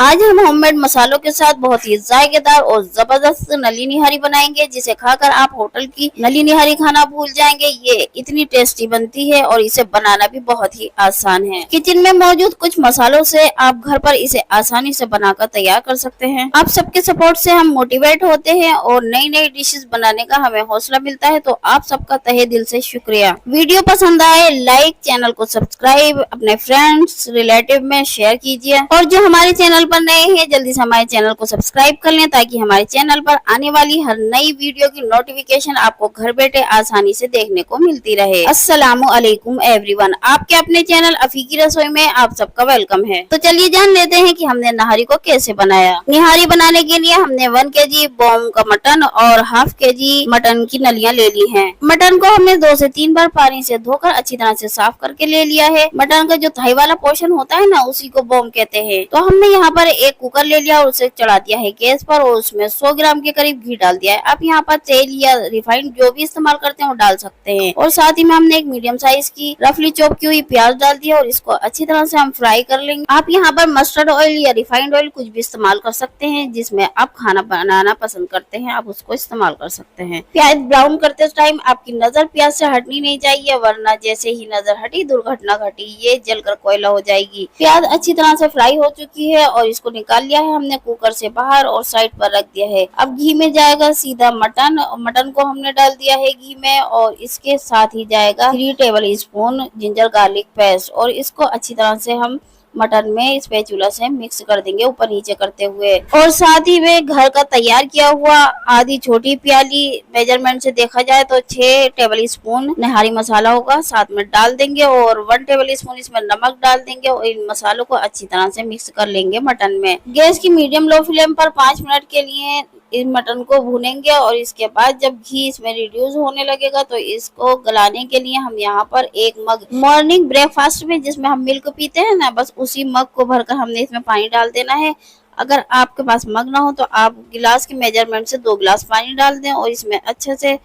आज हम होममेड मसालों के साथ बहुत ही जायकेदार और जबरदस्त नली निहारी बनाएंगे, जिसे खाकर आप होटल की नली निहारी खाना भूल जाएंगे। ये इतनी टेस्टी बनती है और इसे बनाना भी बहुत ही आसान है। किचन में मौजूद कुछ मसालों से आप घर पर इसे आसानी से बनाकर तैयार कर सकते हैं। आप सबके सपोर्ट से हम मोटिवेट होते हैं और नई नई डिशेस बनाने का हमें हौसला मिलता है, तो आप सबका तहे दिल से शुक्रिया। वीडियो पसंद आए लाइक, चैनल को सब्सक्राइब, अपने फ्रेंड्स रिलेटिव में शेयर कीजिए और जो हमारे चैनल पर नए हैं जल्दी से हमारे चैनल को सब्सक्राइब कर लें, ताकि हमारे चैनल पर आने वाली हर नई वीडियो की नोटिफिकेशन आपको घर बैठे आसानी से देखने को मिलती रहे। अस्सलामु अलैकुम एवरीवन, आपके अपने चैनल अफीकी रसोई में आप सबका वेलकम है। तो चलिए जान लेते हैं कि हमने नहारी को कैसे बनाया। निहारी बनाने के लिए हमने 1 kg बोम का मटन और ½ kg मटन की नलियां ले ली हैं। मटन को हमने 2 से 3 बार पानी से धोकर अच्छी तरह से साफ करके ले लिया है। मटन का जो थाई वाला पोर्शन होता है ना, उसी को बोम कहते हैं। तो हमने यहाँ पर एक कुकर ले लिया और उसे चढ़ा दिया है गैस पर और उसमें 100 ग्राम के करीब घी डाल दिया है। आप यहाँ पर तेल या रिफाइंड जो भी इस्तेमाल करते हैं वो डाल सकते हैं। और साथ ही में हमने एक मीडियम साइज की रफली चॉप की हुई प्याज डाल दिया और इसको अच्छी तरह से हम फ्राई कर लेंगे। आप यहाँ पर मस्टर्ड ऑयल या रिफाइंड ऑयल कुछ भी इस्तेमाल कर सकते हैं, जिसमें आप खाना बनाना पसंद करते हैं आप उसको इस्तेमाल कर सकते हैं। प्याज ब्राउन करते टाइम आपकी नजर प्याज से हटनी नहीं चाहिए, वरना जैसे ही नजर हटी दुर्घटना घटी, ये जलकर कोयला हो जाएगी। प्याज अच्छी तरह से फ्राई हो चुकी है और इसको निकाल लिया है हमने कुकर से बाहर और साइड पर रख दिया है। अब घी में जाएगा सीधा मटन। मटन को हमने डाल दिया है घी में और इसके साथ ही जाएगा 3 table spoon ginger garlic paste और इसको अच्छी तरह से हम मटन में स्पैचुला से मिक्स कर देंगे ऊपर नीचे करते हुए। और साथ ही में घर का तैयार किया हुआ आधी छोटी प्याली, मेजरमेंट से देखा जाए तो 6 टेबल स्पून नहारी मसाला होगा, साथ में डाल देंगे और 1 टेबल स्पून इसमें नमक डाल देंगे और इन मसालों को अच्छी तरह से मिक्स कर लेंगे मटन में। गैस की मीडियम लो फ्लेम पर 5 मिनट के लिए इस मटन को भूनेंगे और इसके बाद जब घी इसमें रिड्यूस होने लगेगा तो इसको गलाने के लिए हम यहाँ पर 1 मग मॉर्निंग ब्रेकफास्ट में जिसमें हम मिल्क पीते हैं ना, बस उसी मग को भरकर हमने इसमें पानी डाल देना है। अगर आपके पास मग ना हो तो आप गिलास के मेजरमेंट से 2 गिलास पानी डाल दें और इसमें अच्छे से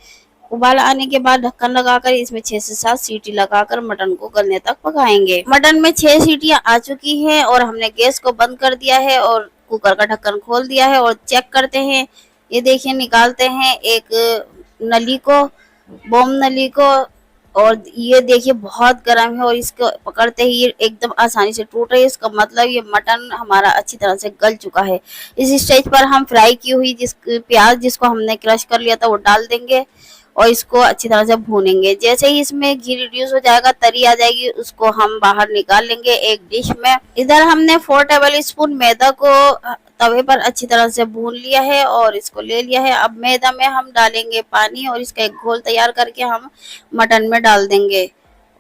उबाल आने के बाद ढक्कन लगाकर इसमें 6 से 7 सीटी लगाकर मटन को गलने तक पकाएंगे। मटन में 6 सीटियां आ चुकी हैं और हमने गैस को बंद कर दिया है और कुकर का ढक्कन खोल दिया है और चेक करते हैं। ये देखिए निकालते हैं एक नली को, बोम नली को, और ये देखिए बहुत गर्म है और इसको पकड़ते ही ये एकदम आसानी से टूट रही है। इसका मतलब ये मटन हमारा अच्छी तरह से गल चुका है। इस स्टेज पर हम फ्राई की हुई प्याज जिसको हमने क्रश कर लिया था वो डाल देंगे और इसको अच्छी तरह से भूनेंगे। जैसे ही इसमें घी रिड्यूस हो जाएगा, तरी आ जाएगी, उसको हम बाहर निकाल लेंगे एक डिश में। इधर हमने 4 टेबल स्पून मैदा को तवे पर अच्छी तरह से भून लिया है और इसको ले लिया है। अब मैदा में हम डालेंगे पानी और इसका एक घोल तैयार करके हम मटन में डाल देंगे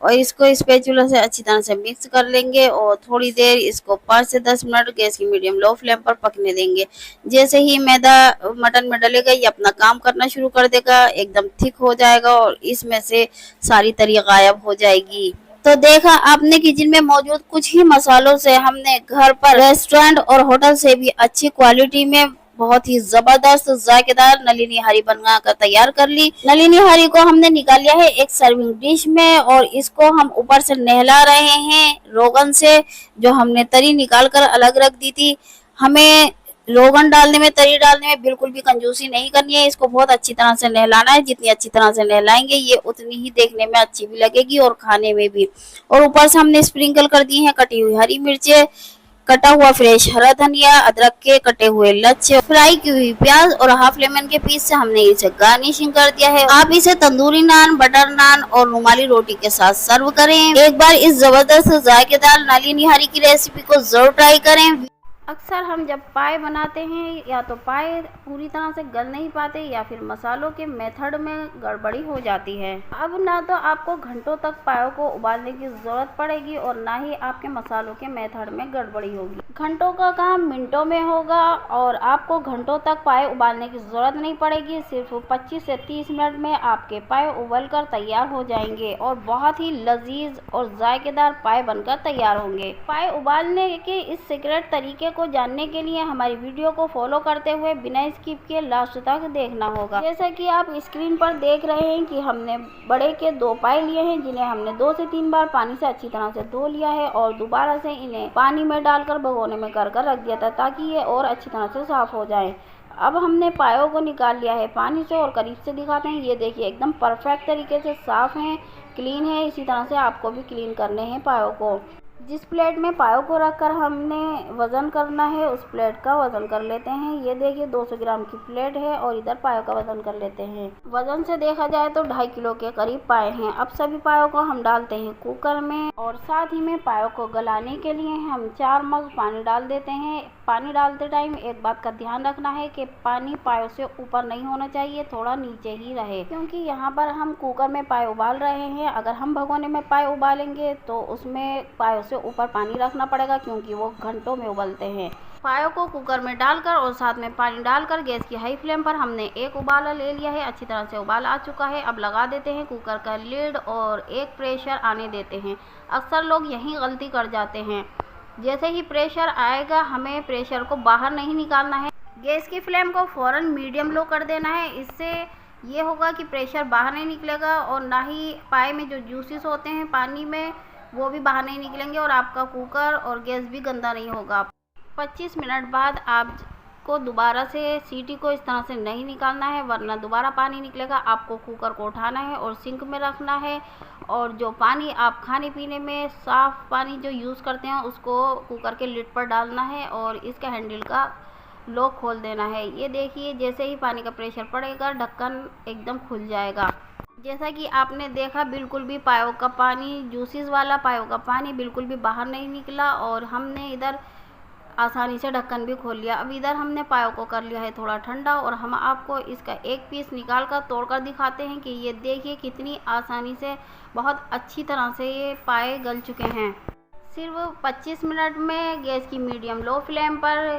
और इसको स्पैचुला से अच्छी तरह से मिक्स कर लेंगे और थोड़ी देर इसको 5 से 10 मिनट गैस की मीडियम लो फ्लेम पर पकने देंगे। जैसे ही मैदा मटन में डलेगा ये अपना काम करना शुरू कर देगा, एकदम थिक हो जाएगा और इसमें से सारी तरी गायब हो जाएगी। तो देखा आपने, किचन में मौजूद कुछ ही मसालों से हमने घर पर रेस्टोरेंट और होटल से भी अच्छी क्वालिटी में बहुत ही जबरदस्त जायकेदार नली निहारी बना कर तैयार कर ली। नली निहारी को हमने निकाल लिया है एक सर्विंग डिश में और इसको हम ऊपर से नहला रहे हैं रोगन से, जो हमने तरी निकाल कर अलग रख दी थी। हमें रोगन डालने में, तरी डालने में बिल्कुल भी कंजूसी नहीं करनी है। इसको बहुत अच्छी तरह से नहलाना है। जितनी अच्छी तरह से नहलाएंगे ये उतनी ही देखने में अच्छी भी लगेगी और खाने में भी। और ऊपर से हमने स्प्रिंकल कर दी है कटी हुई हरी मिर्चें, कटा हुआ फ्रेश हरा धनिया, अदरक के कटे हुए लच्छे, फ्राई की हुई प्याज और ½ लेमन के पीस से हमने इसे गार्निशिंग कर दिया है। आप इसे तंदूरी नान, बटर नान और रुमाली रोटी के साथ सर्व करें। एक बार इस जबरदस्त जायकेदार नली निहारी की रेसिपी को जरूर ट्राई करें। अक्सर हम जब पाए बनाते हैं या तो पाए पूरी तरह से गल नहीं पाते या फिर मसालों के मेथड में गड़बड़ी हो जाती है। अब ना तो आपको घंटों तक पायों को उबालने की ज़रूरत पड़ेगी और ना ही आपके मसालों के मेथड में गड़बड़ी होगी। घंटों का काम मिनटों में होगा और आपको घंटों तक पाए उबालने की ज़रूरत नहीं पड़ेगी। सिर्फ 25 से 30 मिनट में आपके पाए उबल कर तैयार हो जाएंगे और बहुत ही लजीज और जायकेदार पाए बनकर तैयार होंगे। पाए उबालने के इस सीक्रेट तरीके को जानने के लिए हमारी वीडियो को फॉलो करते हुए बिना स्किप किए लास्ट तक देखना होगा। जैसा कि आप स्क्रीन पर देख रहे हैं कि हमने बड़े के 2 पाए लिए हैं, जिन्हें हमने 2 से 3 बार पानी से अच्छी तरह से धो लिया है और दोबारा से इन्हें पानी में डालकर भगोने में कर रख दिया था ताकि ये और अच्छी तरह से साफ हो जाए। अब हमने पायों को निकाल लिया है पानी से और करीब से दिखाते हैं। ये देखिए एकदम परफेक्ट तरीके से साफ़ हैं, क्लीन है। इसी तरह से आपको भी क्लीन करने हैं पायों को। जिस प्लेट में पायों को रखकर हमने वज़न करना है उस प्लेट का वज़न कर लेते हैं। ये देखिए 200 ग्राम की प्लेट है और इधर पायों का वज़न कर लेते हैं। वज़न से देखा जाए तो 2.5 किलो के करीब पाए हैं। अब सभी पायों को हम डालते हैं कुकर में और साथ ही में पायों को गलाने के लिए हम 4 मग पानी डाल देते हैं। पानी डालते टाइम एक बात का ध्यान रखना है कि पानी पायों से ऊपर नहीं होना चाहिए, थोड़ा नीचे ही रहे, क्योंकि यहाँ पर हम कुकर में पाए उबाल रहे हैं। अगर हम भगोने में पाए उबालेंगे तो उसमें पायों से ऊपर पानी रखना पड़ेगा, क्योंकि वो घंटों में उबलते हैं। पायों को कुकर में डालकर और साथ में पानी डालकर गैस की हाई फ्लेम पर हमने एक उबाला ले लिया है। अच्छी तरह से उबाल आ चुका है। अब लगा देते हैं कुकर का लिड और एक प्रेशर आने देते हैं। अक्सर लोग यही गलती कर जाते हैं। जैसे ही प्रेशर आएगा हमें प्रेशर को बाहर नहीं निकालना है। गैस की फ्लेम को फ़ौरन मीडियम लो कर देना है। इससे ये होगा कि प्रेशर बाहर नहीं निकलेगा और ना ही पाए में जो जूसेस होते हैं पानी में वो भी बाहर नहीं निकलेंगे और आपका कुकर और गैस भी गंदा नहीं होगा। 25 मिनट बाद आपको दोबारा से सीटी को इस तरह से नहीं निकालना है, वरना दोबारा पानी निकलेगा। आपको कुकर को उठाना है और सिंक में रखना है और जो पानी आप खाने पीने में साफ़ पानी जो यूज़ करते हैं उसको कुकर के लिड पर डालना है और इसका हैंडल का लॉक खोल देना है। ये देखिए जैसे ही पानी का प्रेशर पड़ेगा ढक्कन एकदम खुल जाएगा। जैसा कि आपने देखा बिल्कुल भी पायों का पानी, जूसेस वाला पायों का पानी बिल्कुल भी बाहर नहीं निकला और हमने इधर आसानी से ढक्कन भी खोल लिया। अब इधर हमने पायों को कर लिया है थोड़ा ठंडा और हम आपको इसका एक पीस निकाल कर तोड़कर दिखाते हैं कि ये देखिए कितनी आसानी से बहुत अच्छी तरह से ये पाए गल चुके हैं। सिर्फ 25 मिनट में गैस की मीडियम लो फ्लेम पर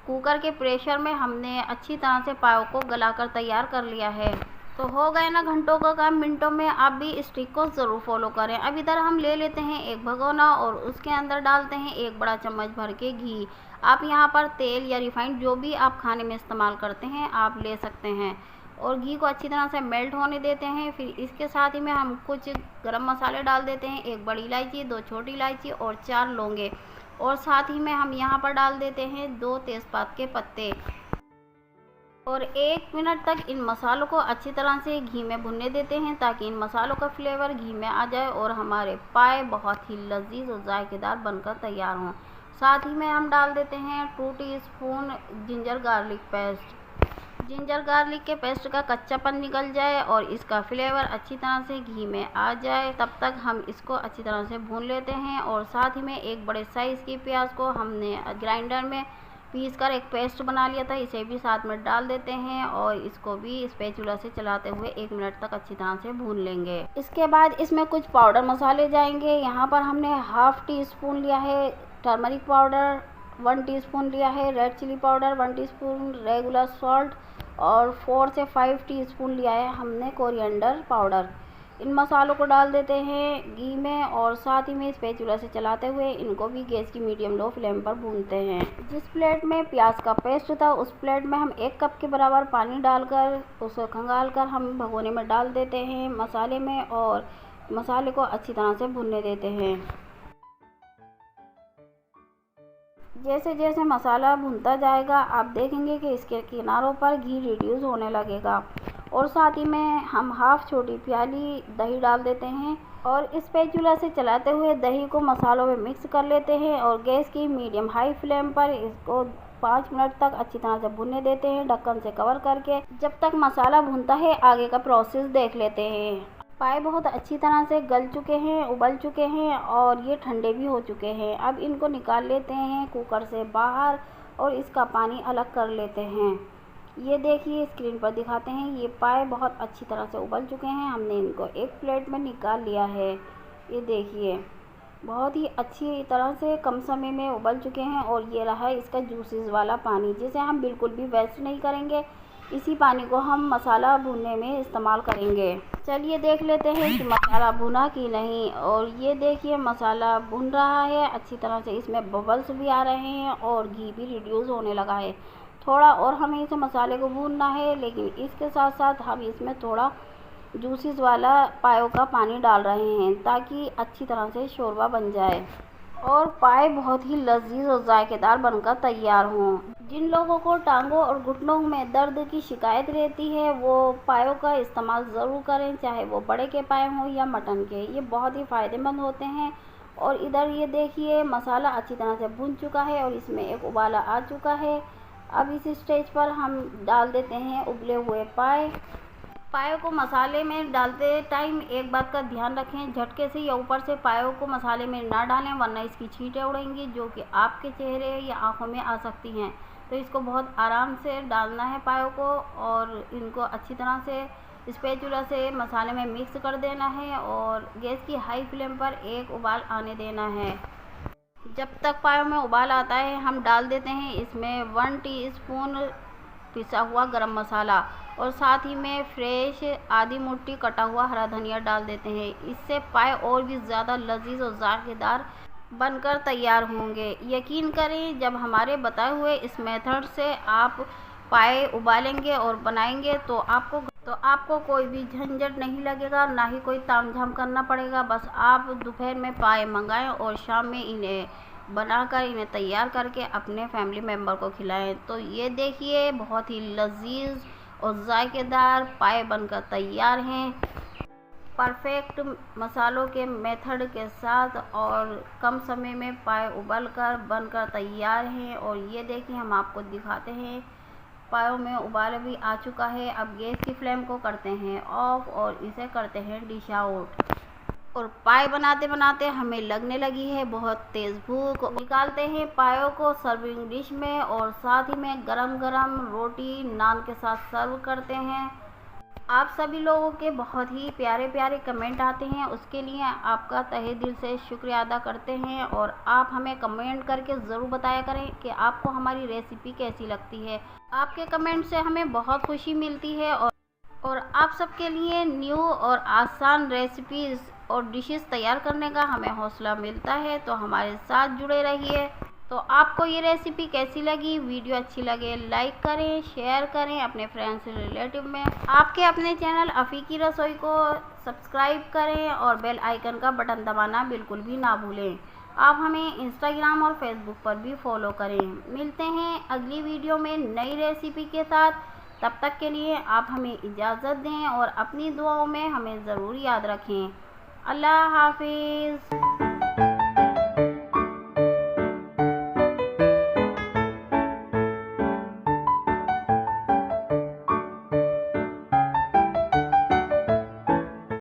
कुकर के प्रेशर में हमने अच्छी तरह से पायों को गलाकर तैयार कर लिया है। तो हो गए ना घंटों का काम मिनटों में। आप भी इस ट्रिक को ज़रूर फॉलो करें। अब इधर हम ले लेते हैं एक भगोना और उसके अंदर डालते हैं 1 बड़ा चम्मच भर के घी। आप यहाँ पर तेल या रिफाइंड जो भी आप खाने में इस्तेमाल करते हैं आप ले सकते हैं और घी को अच्छी तरह से मेल्ट होने देते हैं। फिर इसके साथ ही में हम कुछ गरम मसाले डाल देते हैं, 1 बड़ी इलायची, 2 छोटी इलायची और 4 लौंगे और साथ ही में हम यहाँ पर डाल देते हैं 2 तेज़पात के पत्ते और 1 मिनट तक इन मसालों को अच्छी तरह से घी में भुनने देते हैं ताकि इन मसालों का फ्लेवर घी में आ जाए और हमारे पाए बहुत ही लजीज और जायकेदार बनकर तैयार हों। साथ ही में हम डाल देते हैं 2 teaspoon ginger garlic paste. Ginger garlic के पेस्ट का कच्चापन निकल जाए और इसका फ्लेवर अच्छी तरह से घी में आ जाए तब तक हम इसको अच्छी तरह से भून लेते हैं। और साथ ही में 1 बड़े साइज़ की प्याज को हमने ग्राइंडर में पीस कर एक पेस्ट बना लिया था, इसे भी साथ में डाल देते हैं और इसको भी स्पैचुला से चलाते हुए 1 मिनट तक अच्छी तरह से भून लेंगे। इसके बाद इसमें कुछ पाउडर मसाले जाएंगे। यहाँ पर हमने ½ टीस्पून लिया है टर्मरिक पाउडर, 1 टीस्पून लिया है red chilli powder, 1 teaspoon regular salt और 4 से 5 टीस्पून लिया है हमने कोरिएंडर पाउडर। इन मसालों को डाल देते हैं घी में और साथ ही में स्पैचुला से चलाते हुए इनको भी गैस की मीडियम लो फ्लेम पर भूनते हैं। जिस प्लेट में प्याज का पेस्ट था उस प्लेट में हम 1 कप के बराबर पानी डालकर उसे खंगाल कर हम भगोने में डाल देते हैं मसाले में और मसाले को अच्छी तरह से भुनने देते हैं। जैसे जैसे मसाला भुनता जाएगा आप देखेंगे कि इसके किनारों पर घी रिड्यूस होने लगेगा और साथ ही में हम ½ छोटी प्याली दही डाल देते हैं और स्पैचुला से चलाते हुए दही को मसालों में मिक्स कर लेते हैं और गैस की मीडियम हाई फ्लेम पर इसको 5 मिनट तक अच्छी तरह से भुनने देते हैं ढक्कन से कवर करके। जब तक मसाला भुनता है आगे का प्रोसेस देख लेते हैं। पाए बहुत अच्छी तरह से गल चुके हैं, उबल चुके हैं और ये ठंडे भी हो चुके हैं। अब इनको निकाल लेते हैं कुकर से बाहर और इसका पानी अलग कर लेते हैं। ये देखिए स्क्रीन पर दिखाते हैं, ये पाए बहुत अच्छी तरह से उबल चुके हैं। हमने इनको एक प्लेट में निकाल लिया है। ये देखिए बहुत ही अच्छी तरह से कम समय में उबल चुके हैं और ये रहा इसका जूसेस वाला पानी, जिसे हम बिल्कुल भी वेस्ट नहीं करेंगे। इसी पानी को हम मसाला भूनने में इस्तेमाल करेंगे। चलिए देख लेते हैं कि मसाला भुना कि नहीं। और ये देखिए मसाला भुन रहा है अच्छी तरह से, इसमें बबल्स भी आ रहे हैं और घी भी रिड्यूस होने लगा है। थोड़ा और हमें इस मसाले को भूनना है, लेकिन इसके साथ साथ हम इसमें थोड़ा जूसेस वाला पायों का पानी डाल रहे हैं ताकि अच्छी तरह से शोरबा बन जाए और पाए बहुत ही लजीज और जायकेदार बनकर तैयार हों। जिन लोगों को टांगों और घुटनों में दर्द की शिकायत रहती है वो पायों का इस्तेमाल ज़रूर करें, चाहे वो बड़े के पाए हों या मटन के। ये बहुत ही फ़ायदेमंद होते हैं। और इधर ये देखिए मसाला अच्छी तरह से भुन चुका है और इसमें एक उबाला आ चुका है। अब इस स्टेज पर हम डाल देते हैं उबले हुए पाए। पायों को मसाले में डालते टाइम एक बात का ध्यान रखें, झटके से या ऊपर से पायों को मसाले में ना डालें, वरना इसकी छींटें उड़ेंगी जो कि आपके चेहरे या आंखों में आ सकती हैं। तो इसको बहुत आराम से डालना है पायों को और इनको अच्छी तरह से स्पैचुला से मसाले में मिक्स कर देना है और गैस की हाई फ्लेम पर एक उबाल आने देना है। जब तक पायों में उबाल आता है हम डाल देते हैं इसमें 1 टीस्पून पिसा हुआ गरम मसाला और साथ ही में फ्रेश आधी मुट्ठी कटा हुआ हरा धनिया डाल देते हैं। इससे पाए और भी ज़्यादा लजीज और जायकेदार बनकर तैयार होंगे। यकीन करें जब हमारे बताए हुए इस मेथड से आप पाए उबालेंगे और बनाएंगे तो आपको कोई भी झंझट नहीं लगेगा, ना ही कोई तामझाम करना पड़ेगा। बस आप दोपहर में पाए मंगाएं और शाम में इन्हें बनाकर इन्हें तैयार करके अपने फैमिली मेम्बर को खिलाएं। तो ये देखिए बहुत ही लजीज और जायकेदार पाए बनकर तैयार हैं, परफेक्ट मसालों के मेथड के साथ और कम समय में पाए उबलकर बनकर तैयार हैं। और ये देखिए हम आपको दिखाते हैं पायों में उबाल भी आ चुका है। अब गैस की फ्लेम को करते हैं ऑफ और इसे करते हैं डिश आउट। और पाए बनाते बनाते हमें लगने लगी है बहुत तेज़ भूख। निकालते हैं पायों को सर्विंग डिश में और साथ ही में गरम गरम रोटी नान के साथ सर्व करते हैं। आप सभी लोगों के बहुत ही प्यारे प्यारे कमेंट आते हैं, उसके लिए आपका तहे दिल से शुक्रिया अदा करते हैं। और आप हमें कमेंट करके ज़रूर बताया करें कि आपको हमारी रेसिपी कैसी लगती है। आपके कमेंट से हमें बहुत खुशी मिलती है और आप सबके लिए न्यू और आसान रेसिपीज़ और डिशेस तैयार करने का हमें हौसला मिलता है। तो हमारे साथ जुड़े रहिए। तो आपको ये रेसिपी कैसी लगी? वीडियो अच्छी लगे लाइक करें, शेयर करें अपने फ्रेंड्स रिलेटिव में। आपके अपने चैनल अफ़ी की रसोई को सब्सक्राइब करें और बेल आइकन का बटन दबाना बिल्कुल भी ना भूलें। आप हमें इंस्टाग्राम और फेसबुक पर भी फॉलो करें। मिलते हैं अगली वीडियो में नई रेसिपी के साथ। तब तक के लिए आप हमें इजाज़त दें और अपनी दुआओं में हमें ज़रूर याद रखें। अल्लाह हाफिज़।